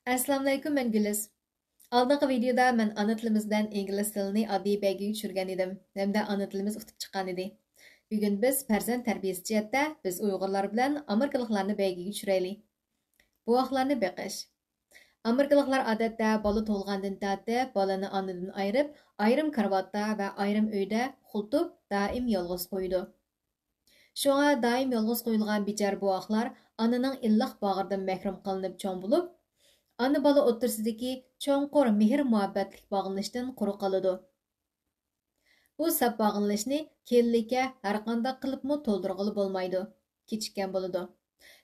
Assalamu alaykum, men Güliz. Алдыңғы videoda men ana tilimizdan ingliz tilini oddiy beygiga tushirgan edim. Hamda ana tilimiz o'tib chiqqan edi. Bugun biz farzand tarbiyasi jihatda biz Uyg'urlar bilan Amerikaliklarni beygiga tushiraylik. Buvoqlarni beqish. Amerikaliklar odatda bola tug'ilgandan tortib bolani onadan ayirib, ayrim karvatda va ayrim uyda xultib doim yolg'iz qo'ydi. Shunga doim yolg'iz qo'yilgan bichar buvoqlar onaning illiq bag'ridan mahrum qilinib cho'ng bo'lib, ana bola o'ttirsidagi cho'nqur mehr-muhabbatlik bog'lanishdan quruq qoladi. Bu sap bog'lanishni kelinlikka har qanday qilibmi to'ldirg'ili bo'lmaydi. Kechikkan bo'ladi.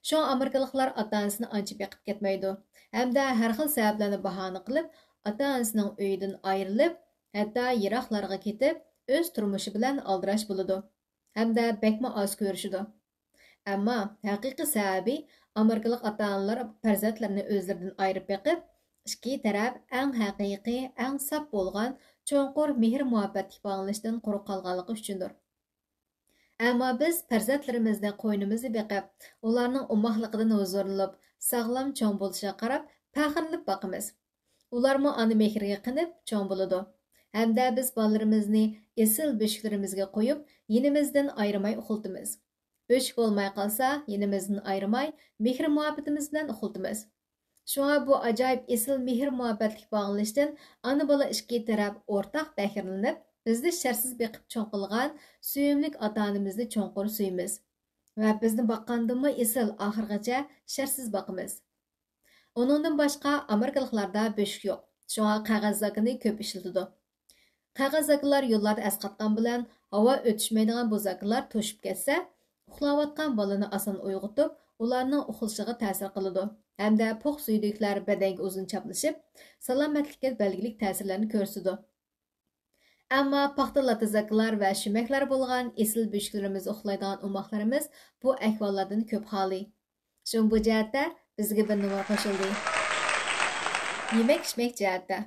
Sho'ng amerikaliklar ota-onasini ancha beqib ketmaydi. Hamda har xil sabablarni bahona qilib, ota-onasining uyidan ayrilib, hatto yiroqlarga ketib, o'z turmushi bilan aldirash bo'ladi. Hamda bekma oz ko'rishidi. Ammo haqiqiy sababi Amerikalik ota-onalar farzandlarini o'zlaridan ayirib beqib, ikki taraf eng haqiqiy, eng saf bo'lgan cho'nqur mehr-muhabbatlik bog'lanishdan quruq qolganligi uchundir. Ammo biz farzandlarimizni qo'ynimizda beqib, ularning ummoqligidan huzurlanib, sog'lom cho'ng bo'lishiga qarab, faxrlanib boqamiz. Ularmi ona mehriga qinib cho'ng bo'ladi. Hamda biz bolalarimizni esil beshklarimizga qo'yib, yinimizdan ayirmay uxultimiz. Böşük olmay qalsa, yenimizden ayırmay, mehr-muhabbetimiz bilan uxultimiz. Şuna bu acayip esil mehr-muhabbetlik bağlanışdan ana bola ikki taraf ortaq bəxirlənib, bizni şərsiz beqib çoğqılğan, suyumlik ata-onamizni çoğqur suyimiz. Və bizni baqqandımı esil axırgacha şərsiz baqımız. Onundan başqa Amerikalıqlarda böşük yo'q. Şuna qağaz zakını köp işildidu. Qağaz zakılar yollarda əsqatqan bilan hava ötüşməydigan bu zakılar toşub ketsə, uxlayotgan bolani asan uyg'otib, ularning uxlashiga ta'sir qiladi. Hamda po'q suyuqliklar badanga uzun chaplashib, salomatlikka belgilik ta'sirlarni ko'rsatadi. Ammo paxta latizaklar va shumaklar bo'lgan esil beshiklarimiz uxlaydigan umoqlarimiz bu ahvollardan ko'p xoli. Shun bu jihatda bizga bir nima qo'shildi. Yemak-ichmak jihatda.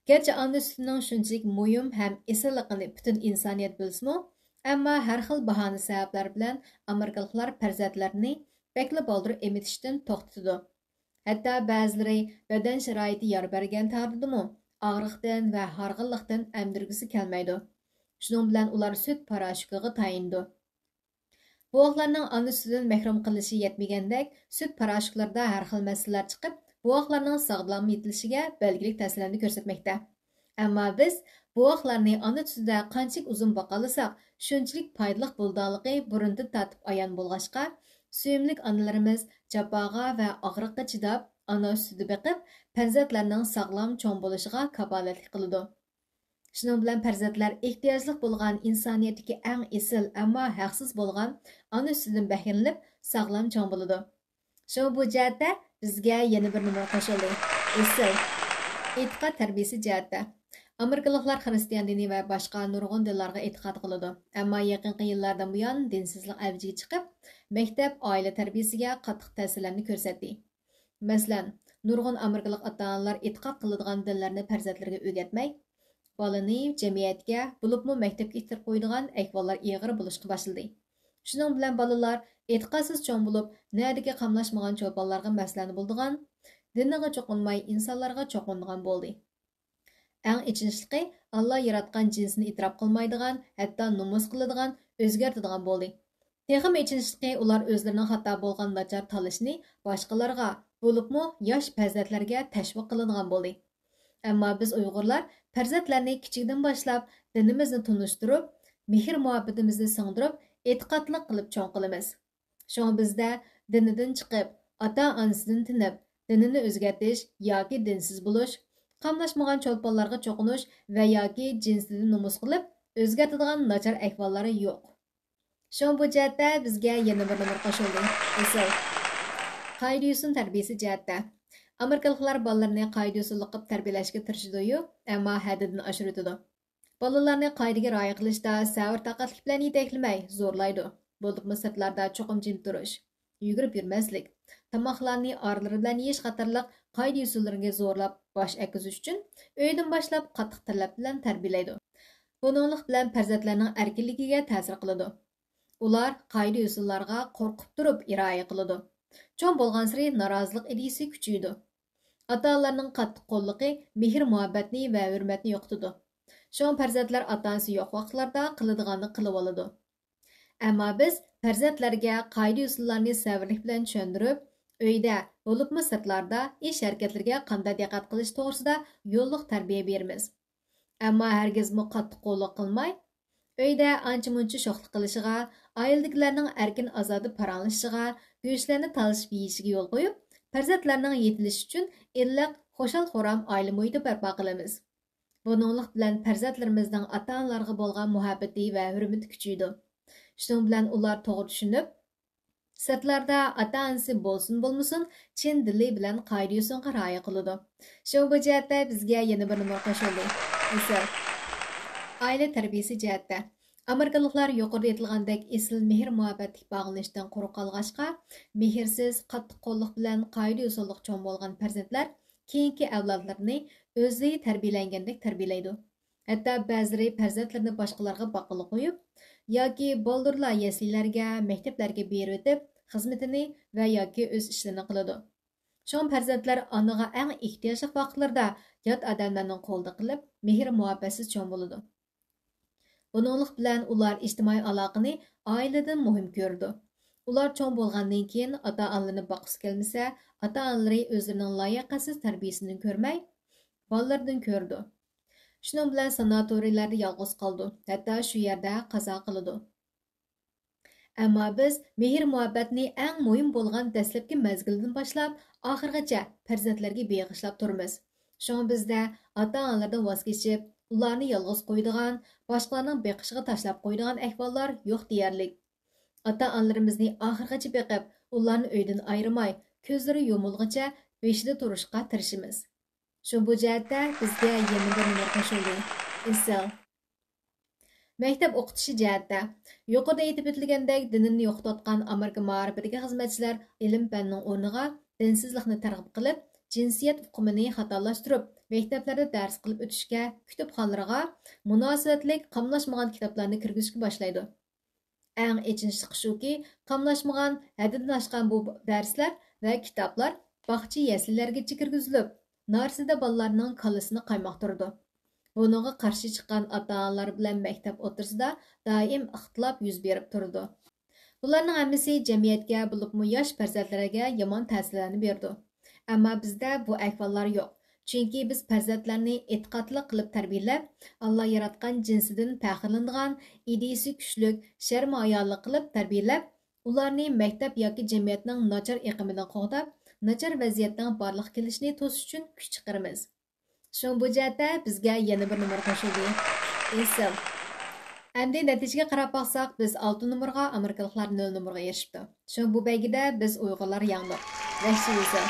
Gerçi ana sutining shunchalik muhim ham esilligini butun insoniyat bilsa-mu, ammo har xil bahona sabablar bilan Amerikaliklar farzandlarini bekla boldir emitishdan to'xtatadi. Hatto ba'zilari badan sharoiti yor bergan taqdirdami, og'riqdan va horg'inlikdan emdirgisi kelmaydi. Shuning bilan ular sut parashukiga tayindi. Buvoqlarning ona sutidan mahrum qilishi yetmagandek, sut parashuklarda har xil masalalar chiqib, buvoqlarning sog'lom yetilishiga belgilik ta'sirlarni ko'rsatmoqda. Ammo biz buvoqlarni ona sutida qanchalik uzun boqalasak, shunchalik foydali bo'lganligi burundan tatib ayon bo'lg'achqa, suyumlik onalarimiz jafoga va og'riqqa chidab, ona sutida beqib, farzandlarning sog'lom cho'ng bo'lishiga kafolatlik qiladi. Shuning bilan farzandlar ehtiyojli bo'lgan insoniyatdagi eng esil, ammo haqsiz bo'lgan ona sutidan bahramlanib, sog'lom cho'ng bo'ladi. Shu bu jihatda bizga yana bir nima qo'shildi. Esil e'tiqod tarbiyasi jihatda. Amerikalıqlar Xristian dini və başqa nurg'un dinlarga e'tiqod qiladi. Ammo yaqinqi yillardan buyon dinsizlik avjiga chiqib, maktab oila tarbiyasiga qattiq ta'sirlarni ko'rsatdi. Masalan, nurg'un Amerikalik ota-onalar e'tiqod qiladigan dinlarni farzandlariga o'rgatmay, bolani jamiyatga, bo'libmi maktabga itirib qo'yadigan ahvollar ig'ir bo'lishga boshladi. Shuning bilan bolalar e'tiqodsiz cho'ng bo'lib, nadagi qamlashmagan cho'lponlarga maslanib bo'ldigan, diniga cho'qinmay insonlarga cho'qinadigan bo'ldi. Eng ichinchliqi Allah yaratgan jinsini itiraf qilmaydigan, hatto nomus qiladigan, o'zgartiradigan bo'ldi. Texim ichinchliqi ular o'zlarining xato bo'lgan nachar talishni boshqalarga, bo'libmi yosh farzandlarga tashviq qiladigan bo'ldi. Ammo biz Uyg'urlar farzandlarni kichikdan boshlab dinimizni tunishtirib, mehr-muhabbatimizni singdirib, e'tiqodli qilib cho'ng qilamiz. Shunga bizda dinidan chiqib, ota-onasidan tinib, dinini o'zgartirish yoki dinsiz bo'lish, qamlashmagan cho'lponlarga cho'qinish va yoki jinsidan nomus qilib o'zgartiradigan nachar ahvollari yo'q. Shu bu jihatda bizga yana bir nima qo'shildi. Esil qoida-usul tarbiyasi jihatda. Amerikaliklar bolalarni qoida-usulli qilib tarbiyalashga tirishadi-yu, ammo haddidan oshiradi. Bolalarni qoidaga rioya qilishda savr taqatlik bilan yetaklamay, zo'rlaydi. Bo'libmi sirtlarda cho'qim jim turish, yugurib yurmaslik, tomoqlarni oralari bilan yeyish qatorliq qoida-usullariga zo'rlab bosh akizish uchun uydan boshlab qattiq talab bilan tarbiyalaydi. Buninglik bilan farzandlarning erkinligiga ta'sir qiladi. Ular qoida-usullarga qo'rqib turib rioya qiladi. Cho'ng bo'lgan sari norozilik idisi kuchaydi. Ata-onalarning qattiq qo'lliqi mehr-muhabbatni va hurmatni yo'qotadi. Şoň farzandlar ata-onasi yo'q vaqtlarda qiladiganini qilib oladi. Ammo biz farzandlarga qoida-usullarni sabrlik bilan tushuntirib, uyda, bo'libmi sirtlarda ish-harakatlarga qanday diqqat qilish to'g'risida yo'lliq tarbiya beramiz. Ammo hargizmi qattiq qo'lliq qilmay, uyda ancha-muncha sho'xlik qilishiga, oiladagilarning erkin azodi paranlashishiga, go'shtlarni talishib yeyishiga yo'l qo'yib, farzandlarning yetilishi uchun iliq, xo'shal-xo'ram oila muhiti barpo qilamiz. Buninglik bilan farzandlarimizning ata-onalarga bo'lgan muhabbati va hurmati kuchaydi. Shuning bilan ular to'g'ri tushunib, sirtlarda ata-onasi bo'lsin bo'lmasin, chin dili bilan qoida-usulga rioya qiladi. Shu bu jihatda bizga yana bir nima qo'shildi. Misol, oila tarbiyasi jihatda Amerikaliklar yuqorida aytilgandek esil mehr-muhabbatlik bog'lanishdan quruq qolg'achqa, mehrsiz, qattiq qo'lliq bilan qoida-usulliq cho'ng bo'lgan farzandlar keyingi avlodlarni o'zi tarbiyalangandek tarbiyalaydi. Hatto ba'zilari farzandlarini boshqalarga boqilib qo'yib, yoki boldurlar yaslilarga, maktablarga berib o'tib, xizmatini va yoki o'z ishlarini qiladi. Şoň farzandlar anaga eng ehtiyojli vaqtlarda yot odamlarning qo'lida qilib, mehr-muhabbatsiz cho'ng bo'ladi. Buninglik bilan ular ijtimoiy aloqani oiladan muhim ko'rdi. Ular cho'ng bo'lgandan keyin ota-onalarini boqis kelmasa, ota-onalari o'zlarining loyiqasiz tarbiyasini ko'rmay, bolalardan ko'rdi. Shuning bilan sanatoriylarda yolg'iz qoldi. Hatto shu yerda qazo qildi. Ammo biz mehr-muhabbatni eng muhim bo'lgan dastlabki mezgildan boshlab oxirgacha farzandlarga beg'ishlab turamiz. Shunga bizda ota-onalardan voz kechib, ularni yolg'iz qo'ydigan, boshqalarning beqishiga tashlab qo'ydigan ahvollar yo'q deyarlik. Ota-onalarimizni oxirgacha beqib, ularni uydan ayirmay, ko'zlari yumilguncha beshida turishga tirishimiz. Shu bu jihatda bizga yana bir nima qo'shildi. Isal. Maktab o'qitishi jihatda yuqorida aytib o'tilgandek dinini yo'qotgan Amerika ma'rifidagi xizmatchilar ilm-fanning o'rniga dinsizlikni targ'ib qilib, jinsiyat uqumini xatolashtirib, maktablarda dars qilib o'tishga, kutubxonalarga munosabatlik qamlashmagan kitoblarni kirgizishga boshlaydi. Eng echinchli shuki, qamlashmagan, haddidan oshgan bu darslar va kitoblar bog'cha yaslilargacha kirgizilib, narsida bolalarning kallasini qaymoqtirdi. Buningga qarshi chiqqan ota-onalar bilan maktab o'tirsida doim ixtilof yuz berib turdi. Bularning hammasi jamiyatga, bo'libmi yosh farzandlarga yomon ta'sirlarni berdi. Ammo bizda bu ahvollar yo'q. Chunki biz farzandlarni e'tiqodli qilib tarbiyalab, Alloh yaratgan jinsidan faxrlanadigan, ideyasi kuchlik, sharm-hayoli qilib tarbiyalab, ularni maktab yoki jamiyatning nachar iqimidan qo'g'dab, nachar vaziyatning borliq kelishini to'sish uchun kuch chiqaramiz. Şoň bu jihatda bizga yana bir numar qo'shildi. Esil. Endi natijaga qarab baqsaq, biz 6 numaraga, Amerikaliklar 0 numaraga erishibdi. Şoň bu baygida biz Uyg'urlar yangliq. Vahshiy esil.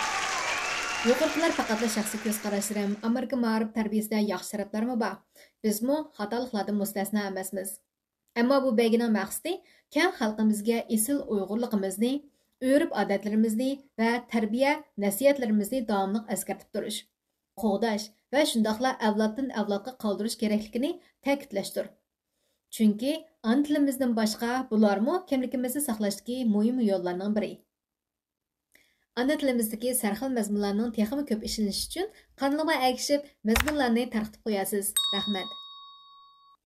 Yuqorqilar faqatla shaxsiy ko'z qarashlarim, Amerika ma'rif tarbiyasida yaxshi sharaflarmi bor? Bizmi xatoliklardan mustasno emasmiz. Ammo bu baygining maqsadi keng xalqimizga esil Uyg'urligimizni, urf-odatlarimizni va tarbiya nasihatlarimizni davomli eskartib turish, qo'g'dash va shundoqla avloddan avlodga qoldirish kerakligini ta'kidlashdir. Chunki ona tilimizdan boshqa bularmi kimligimizni saqlashdagi muhim yo'llarning biri. Ana tilimizdagi sarxil mazmunlarning texnik ko'p ishlanishi uchun qanlig'a agishib mazmunlarni tarqitib qo'yasiz. Rahmat.